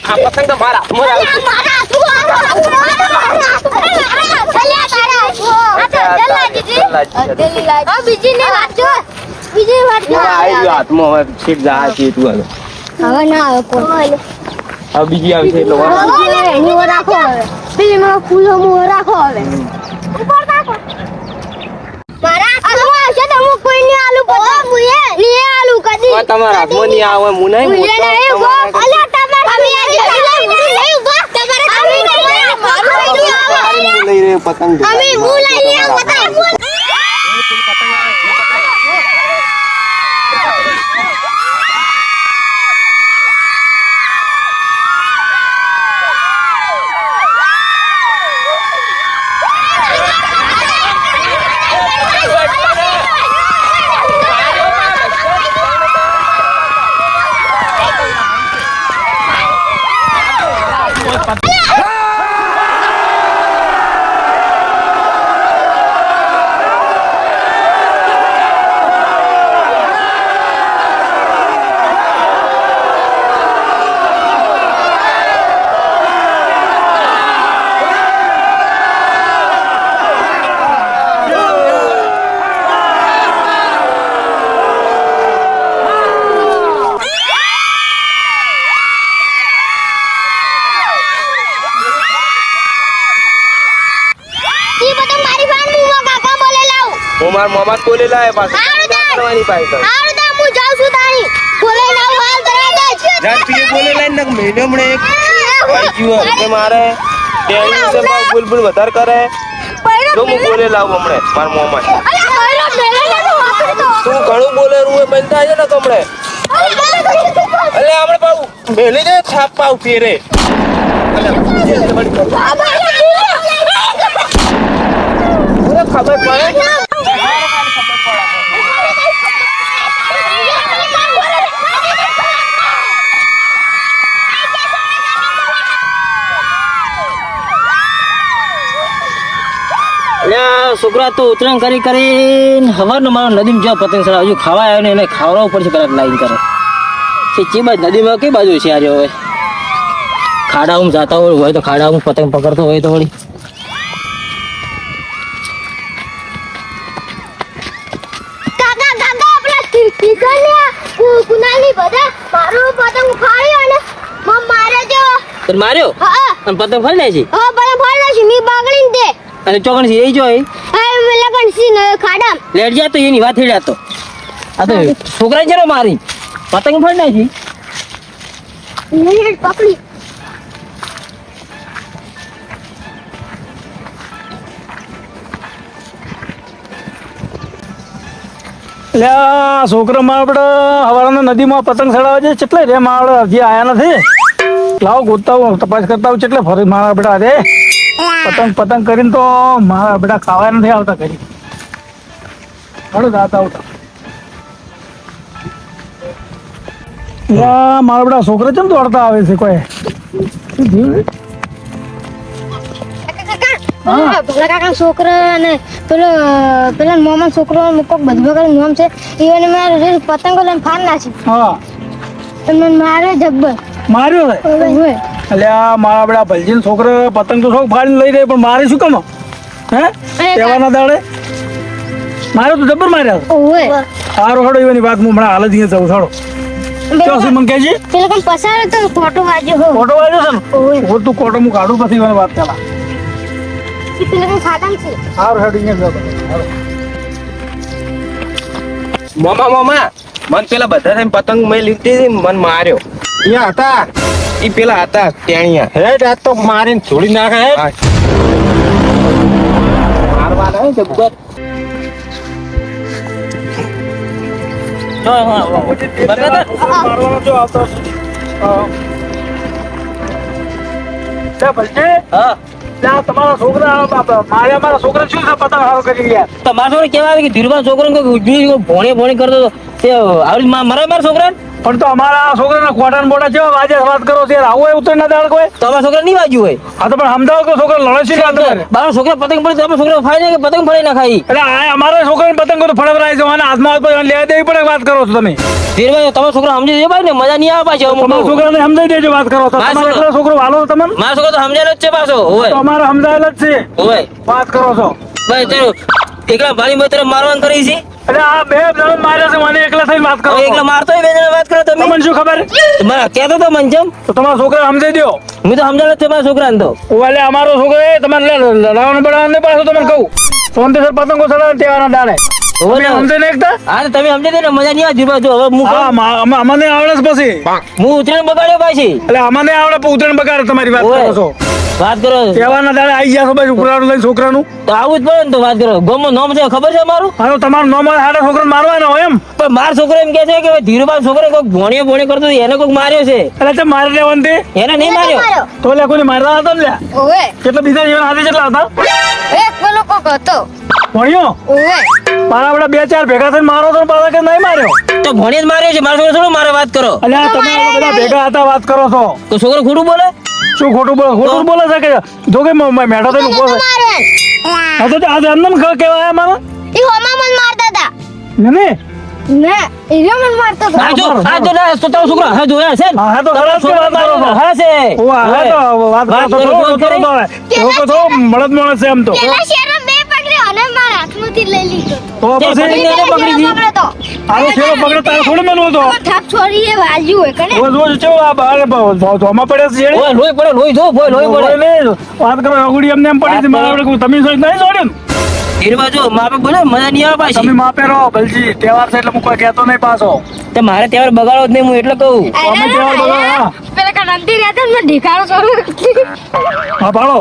આ પતંગ તો મારા બીજી આવશે એટલે ફૂલો રાખો હવે તમારા હાથમાં નહીં આવે હું નહીં લઈ રહ્યો પતંગ મારા મામા કોલે લાય પાછું કરવાની પાઈ હું જાઉં છું તાણી બોલે લાવ હાલ કરા દે જાન પીએ બોલે લાય ને મહિને હમણે એક ભાઈ જીવો કે મારે ટેણી સે બુલબુલ વધાર કરે તો હું બોલે લાવ હમણે મારા મામા તું ઘણું બોલે રૂએ બનતા છે ને કમણે અલે આપણે પાઉ મેલી દે છાપ પાઉ ફેરે ખબર પડે છોકરા તો ઉતરાણ કરીને હવારનો મારો નદીમાં જ્યાં પતંગ ચડાવ હજુ ખાવા આવ્યો ને એને ખાવડાવવું પડશે કદાચ લાઈન કરે છે બાજુ નદીમાં કઈ બાજુ છે આજે હવે ખાડામાં જતા હોય તો ખાડામાં પતંગ પકડતો હોય તો વળી માર્યો અને પતંગ ફરી જાય છે અને ચોકણ છે એ જોઈ લેટ જા તો એની વાત હેડ્યા તો આ તો છોકરા જરો મારી પતંગ ફરી નાખી પકડી એટલે છોકરામાં આપણે હવારના નદીમાં પતંગ ચડાવવા છે કેટલે રે મારા હજી આયા નથી લાવો ગોતતા હું તપાસ કરતા હું કેટલે ફરી મારા બેટા રે પતંગ કરીને તો મારા બેટા ખાવા નથી આવતા ઘરી હળો જાતા આવતા મારા બેટા છોકરા કેમ દોડતા આવે છે કોઈ ભલા કાકા છોકરા અને પેલા મોમાં છોકરો કોક બધું નામ છે એને મારે પતંગો લઈને ફાન નાખી મને મારે જબ્બર માર્યો છે અલ્યા મારા બેટા ભલજીન છોકરા પતંગ તો શોખ ફાડીને લઈ રહે પણ મારે શું કામ હે કહેવાના દાડે માર્યો તો જબ્બર માર્યા સારું હડો એવાની વાત હું હમણાં હાલ જ અહીંયા જઉં છોડો શું મને કહેજે પેલો કમ પસાર તો ફોટો વાગ્યો છે ને હું તું કોટો હું કાઢું પછી એવાની વાત કરા પેલો કમ ખાતા છે સારું હડો અહીંયા જતો મામા મન પેલા બધા થઈને પતંગ મેં લીધી મન માર્યો અહીંયા હતા ઈ પેલા હતા ટેણીયા હેડ આ તો મારીને છોડી નાખે હે મારવાના હે જબ્બર મારવાનો જો આવતો તમારા છોકરા મારા છોકરા શું પતંગ હારો કરી ગયા તમારા છોકરા કેવા આવે કે ધીરુભાઈ છોકરો ભોણે કરતો તે આવી મારા છોકરા પણ તો અમારા છોકરાના કોટન બોટા જેવા વાજે વાત કરો છો યાર, આવું હોય ઉત્તર ના દાળ કોઈ? તમારા છોકરા નહીં વાગ્યું હોય. હા તો પણ સમજાવો કે છોકરા લડે છે કે તમારે? મારા છોકરા પતંગ પડે તમારા છોકરા ફાડી નાખે, પતંગ ફાડી ના ખાઈ. એટલે આ અમારા છોકરાને પતંગો તો ફળવરાય છે અને હાથમાં હાથ પર લેવા દેવી પડે વાત કરો છો તમે. ધીરભાઈ તમારા છોકરા સમજી જાય ને, મજા નહીં આવે પાછી. તમારા છોકરાને સમજાઈ દેજો વાત કરો તો. તમારો એકલો છોકરો વાલો તમને? મારા છોકરા તો સમજાયેલો જ છે પાછો. હોય તો અમારે સમજાયેલ જ છે હોય વાત કરો છો. ભાઈ તારું એકલા ભાઈ મેં તરફ મારવાનું કરી છે. એટલે આ બે જણ માર્યા છે મને એકલા થઈને વાત કરો હવે છો. એકલા મારતો હોય બે જણા વાત કરો તમે. તમને શું ખબર? મારા કહેતો તો મંજમ તો તમારા છોકરા સમજાઈ દો. મેં તો સમજાયેલો જ છે મારા છોકરાને તો. ઓલે અમારો છોકરો એ તમારે લડાવવાનું બડાવવાનું નહીં પાછું તમને કહું. સોનદેસર પતંગો ચડાવે તેવાના દાડે. હોય ને? સમજે ને એકતા? હા તો તમે સમજી દે ને, મજા નહીં આવે ધીરભાઈ. જો હવે હું હા અમને આવડે છે પછી. હું ઉતરેણ બગાડ્યો પાછી. એટલે અમને આવડે પણ ઉતરણ બગાડે તમારી વાત કરો છો. વાત કરો તેવાના દાડે આવી ગયા છો ભાઈ ઉપરાણું લઈને છોકરાનું. તો આવું જ પડે ને. તો વાત કરો ગમો નામ છે ખબર છે મારું. હા તો તમારું નામ હાડે છોકરાને મારવાના હોય એમ? પણ મારા છોકરો એમ કે છે કે ધીરુભાઈ છોકરો કોઈક ભોણીઓ કરતો હતો, એને કોઈક માર્યો છે. એટલે તે મારી લેવાનું તે એને નહીં માર્યો. તો લે કોઈ મારવા હતા ને લ્યા. ઓવે કેટલા બીજા જીવન હાથે કેટલા હતા એક પેલો કોક હતો. ભણ્યો? ઓવે મારા આપડે બે ચાર ભેગા થઈને મારો તો પાછા કે નહીં માર્યો? તો ભોણીએ જ માર્યો છે. મારા છોકરો થોડું મારે વાત કરો. એટલે તમે બધા ભેગા હતા વાત કરો છો. તો છોકરો ખોટું બોલે. શું ખોટું બોલે? ખોટું બોલે છે કે જો કે મેઠો થઈને ઉભો છે. હા તો આજે એમને કેવાય મારા ઈ હોમા મન મારતા હતા ને ને ઈ મન મારતો હતો. આ જો આ જો ના તો તારો છોકરો હા જોયા છે ને. હા તો તારો ખરાબ છોકરો વાત કરો છો. હા છે. ઓવા હા તો વાત વાત કરો કરો, તો વાત કરો. લોકો તો મળદ માણસ છે એમ તો. પેલા શેરો બે પકડ્યો અને મારા હાથમાંથી લઈ લીધો તો તે પછી પકડી એને પકડી ગઈ. પકડ્યો તો આનો છેડો પકડે તારે થોડું મેલું હતો. થાપ છોડીએ વાલ્યું હોય કને રોજ રોજ ચેવો આ બહાર જોમાં પડે છે ઓય લોહી પડે લોહી જો ભોય લોહી પડે. ઓય નહીં, વાત કરો અગુડી એમને એમ પડી હતી મારા આપણે કોઈ તમે સોચ નહીં છોડ્યું ને? ધીરુભાઈ જો માપે બોલે મજા નહીં આવે તમે પાછી. માપે રહો ભલજી તહેવાર છે એટલે હું કોઈ કહેતો નહીં પાછો. તે મારે તહેવાર બગાડો જ નહીં, હું એટલે કહું. અમે તહેવાર બધા પેલા કાંતિ રહેતા ને ઢીકારો છોડ્યો હા પાડો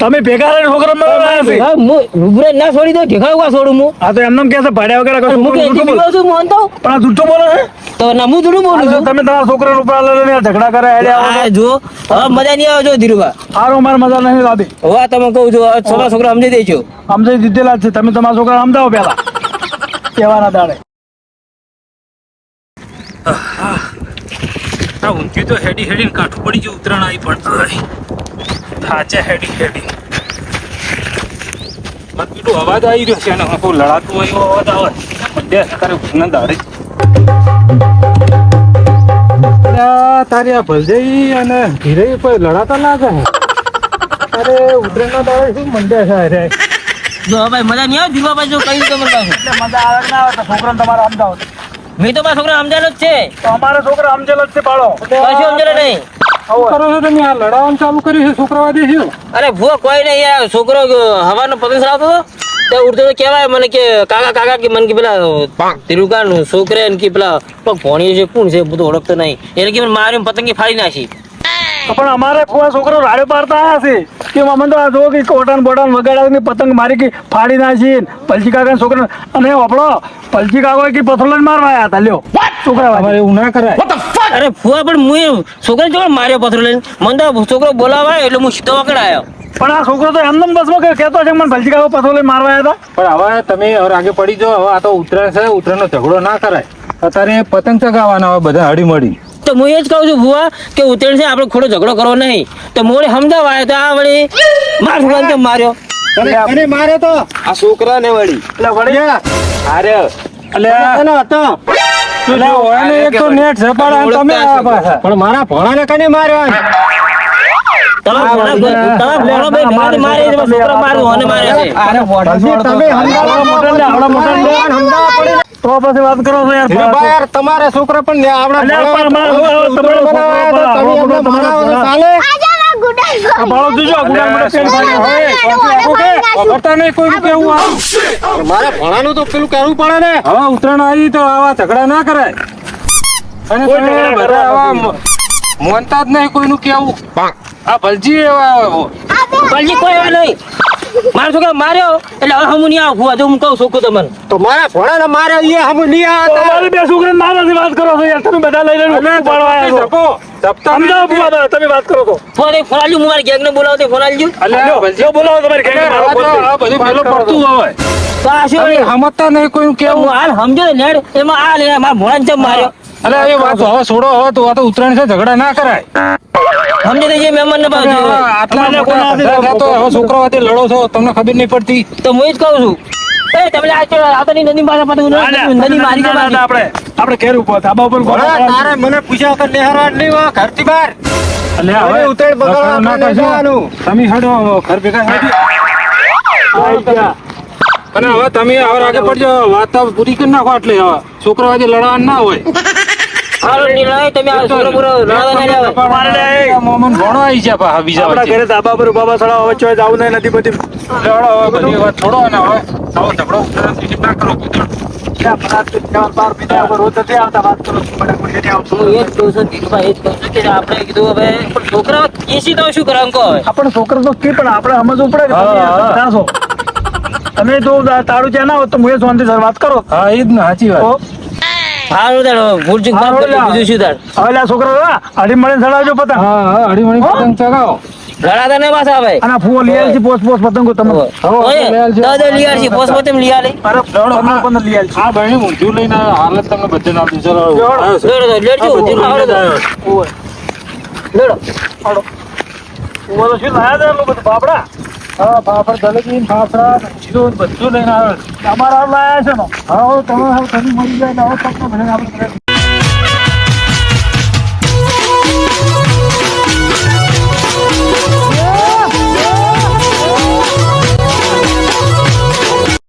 તમે ભેગા રહીને છોકરા મળવા છે. હા, હું રૂબરૂ ના છોડી દઉં ઢેકાવું છોડું હું. હા તો એમને એમ કહે છે ભાડ્યા વગર હું કે જૂઠું બોલે. છું હું અંતો. પણ આ જૂઠું બોલે છે. તો ના હું થોડું બોલું છું. તમે તમારા છોકરા ઉપર લઈને ઝઘડા કરે હેડે આવો આ જો હવે મજા નહીં આવે જો ધીરુભાઈ. સારું મારે મજા નહીં લાવી હવે તમે કહું છું હવે છોકરા છોકરા સમજી દેજો. સમજાઈ દીધેલા જ છે તમે તમારા છોકરા સમજાવો પેલા તહેવારના દાડે. આ ઊંઘી તો હેડી હેડીને કાઠું પડી ગયું. ઉતરાણ આવી પણ થાચે હેડી હેડી મત બીટું અવાજ આવી રહ્યો છે અને હું કોઈ લડાતું હોય એવો અવાજ આવે બે તારે ઊંઘના દાડે તારી આ ભલજઈ અને ધીરે કોઈ લડાતા લાગે અરે ઉતરેના દાડે શું મંડ્યા છે અરે જો ભાઈ મજા નહીં આવે ધીરુભાઈ જો કહી દઉં તમને. એટલે મજા આવે કે ના આવે તો છોકરાને તમારે સમજાવો. મેં તો મારા છોકરા સમજાયેલો જ છે. તો અમારા છોકરા સમજેલો જ છે પાડો. કશું સમજેલો નહીં. કરો છો તમે આ લડાવવાનું ચાલુ કર્યું છે છોકરાવાદી છે અરે ભૂવા કોઈ નહીં યાર. છોકરો હવાનો પતંગ ચડાવતો હતો તે ઉડતો તો કહેવાય મને કે કાકા કાકા કે મને કે પેલા તિરુકાન છોકરે ને કે પેલા ભોણીઓ છે કોણ છે બધું ઓળખતો નહીં. એને કે મને માર્યો પતંગી ફાડી નાખી. પણ અમારે ફુવા છોકરો રાડે પાડતા આવ્યા છે કે મમ્મી તો આ જો કે કોટાન બોટાન વગાડાવીને પતંગ મારી કે ફાડી નાખી પલજી કાકા છોકરા અને ઓપડો પલજી કાકા કે પથરોલ મારવા આવ્યા હતા લ્યો છોકરા અમારે એવું ના કરાય. અરે ફુવા પણ હું છોકરા જોડે માર્યો પથરો લઈને. મને તો છોકરો બોલાવા આવ્યો એટલે હું સીધો વગડ આવ્યો. પણ આ છોકરો તો એમને બસમાં કહેતો છે મને પલજી કાકા પથરોલ મારવા આવ્યા હતા. પણ હવે તમે હવે આગે પડી જાઓ. હવે આ તો ઉત્તરાયણ છે, ઉત્તરાયણનો ઝઘડો ના કરાય. અત્યારે પતંગ ચગાવવાના હોય બધા હળી મળી. તો હું એ જ કહું છું ભુવા કે ઉત્તરાયણ છે આપણે ખોટો ઝઘડો કરવો નહીં. તો મોડે સમજાવવા આવ્યો તો આ વળી માર છોકરાને કેમ માર્યો. અને મારે તો આ છોકરા ને વળી એટલે વળી અરે એટલે હતો એટલે ઓયાને એક તો નેટ ઝપાડા અને તમે આ પાછા. પણ મારા ભોળાને કને માર્યો તમારા ભોળો ભાઈ ભેગાથી મારે છે, છોકરા માર્યો અને મારે છે. તમે આવડા મોટા લે, આવડા મોટા લે. તો પછી વાત કરો છો યાર યાર તમારા છોકરા પણ આવડા અલ્યા, પણ મારા તમારો છોકરો ભલા. ચાલે આ બાળો જોજો આ ગુલામ મને પેન ફાડ્યો. ખબરતા નહીં કોઈ કેવું આ મારે ભણાનું તો પેલું કરવું પડે ને. હવે ઉત્તરાયણ આવી તો આવા ઝઘડા ના કરાય અને કોઈ તમે ઝઘડા બધા કરવા આવા મોનતા જ નહીં કોઈનું કેવું. આ ભલજી એવા પલજી કોઈ એવા નહીં. મારા છોકરા માર્યો એટલે હવે હું નહીં આવું ભુવા. જો હું કહું છોકરું તમને તો મારા ભણાને મારે એ હમ નહીં આવતા. તમારી બે છોકરાને મારાથી વાત કરો છો યાર તમે બધા લઈ લઈને ઉપાડવા આવ્યા છો. સમજાવો ભૂવા, તમે વાત કરો તો. ફોન એક ફોન આલજો. હું મારી ગેંગને બોલાવતો ફોન આલજો. લ્યો, લ્યો, બોલાવો તમારી ખેડી મારો ફોન છે. આ બધું પેલું પડતું હોય તો આ શું તમે સમજતા નહીં કોઈનું હું કેવું. હાલ સમજો ને લેડ એમાં આ લે મારા ભોળાને ચમ માર્યો. અલે એ વાત તો હવે છોડો, હવે તો આ તો ઉત્તરાયણ છે, ઝઘડા ના કરાય. સમજી દેજે મહેમાન ને તમે હવે આટલા તમને મોટા કોના ધંધા થતો હોય, હવે છોકરાઓ હાથે લડો છો, તમને ખબર નહીં પડતી. તો હું જ કહું છું એ તમે આવતાની નદી પાસે પતંગ નદી મારી કે મારી આપણે ઘેર ઉભો ધાબા ઉપર ભલા, તારે મને પૂછ્યા વગર નેહરવા જ નહીં હોય, ઘરથી બહાર. અલે હવે હવે ઉત્તરાયણ બગાડવા ના આપણે કરશો. જવાનું. તમે હેડો ઘર ભેગા હેડી. આઈ ગયા. અને હવે તમે હવે આગળ પડજો, વાત તો પૂરી કરી નાખો. એટલે હવે છોકરાઓ હાથે લડવાનું ના હોય. હાલો નિર્ણય તમે આ છોકરો પૂરો લડવા ના જાવ. મોમન ભણો આવી છે પાછા બીજા આપણા વચ્ચે. ઘરે ધાબા પર બાબા સડા હવે ચોય જાવું નહીં નથી બધી લડો હવે બધી વાત છોડો અને હવે આવો ઝઘડો ઉત્તરાયણ સુધી ના કરો. રોજ નથી આવતા વાત કરો મને કોઈ નથી આવતું. હું એ જ કહું છું ધીરુભાઈ, એ જ કહું છું કે આપણે કીધું હવે પણ છોકરા એસી તો શું કરે અંકો હવે આપણે છોકરો તો કે પણ આપણે સમજવું પડે કે તમે હા, હા. ક્યાં છો. તમે તો તારું ત્યાં ના હોત તો હું એ શાંતિ સર વાત કરો હા એ જ ને, સાચી વાત. તો હારું તાર ભૂલ ચૂક માફ કરજો, બીજું શું તાર હવે લા છોકરો અઢી મળીને સડાવજો પતંગ હા હા હળીમળી પતંગ ચગાવો. લડાતા ને પાછા હવે અને આ ફૂવો લઈ આવશે પોસ પોસ પતંગો તમે દાદા લિયાર છે પોસ પોતે લિયા લે અરે પંદર લઈ આવશે. આ બહેણી ઊંધિયું લઈને આવ્યો. હાલ જ તમને બધે ના દીધું. ચલો આવ્યો છે. લેડજો લેડો ફૂવો તો શું લાયા હતા બધું બાપડા હા પાપડ જલેબી ફાફડા જીરું બધું લઈને આવ્યો છે. તમારા લાયા છે ને હા તમે હવે તમે મળી જાય ને હવે તમને ભણીને આપણે